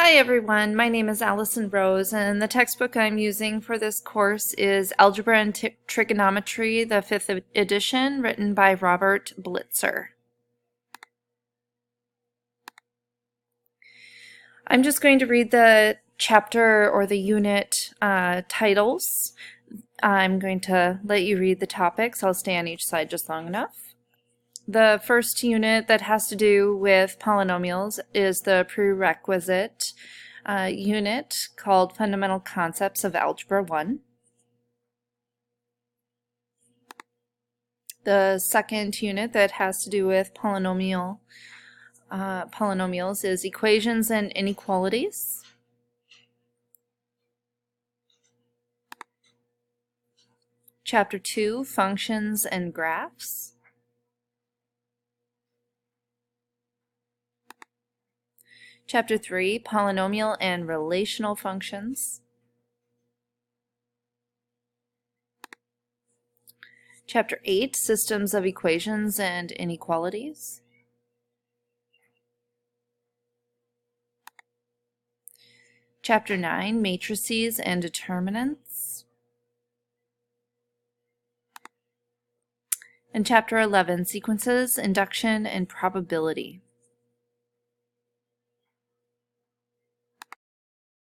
Hi everyone, my name is Alison Rose, and the textbook I'm using for this course is Algebra and Trigonometry, the 5th edition, written by Robert Blitzer. I'm just going to read the chapter or the unit titles. I'm going to let you read the topics. I'll stay on each side just long enough. The first unit that has to do with polynomials is the prerequisite unit called Fundamental Concepts of Algebra 1. The second unit that has to do with polynomials is Equations and Inequalities. Chapter 2, Functions and Graphs. Chapter 3, Polynomial and Relational Functions. Chapter 8, Systems of Equations and Inequalities. Chapter 9, Matrices and Determinants. And Chapter 11, Sequences, Induction, and Probability.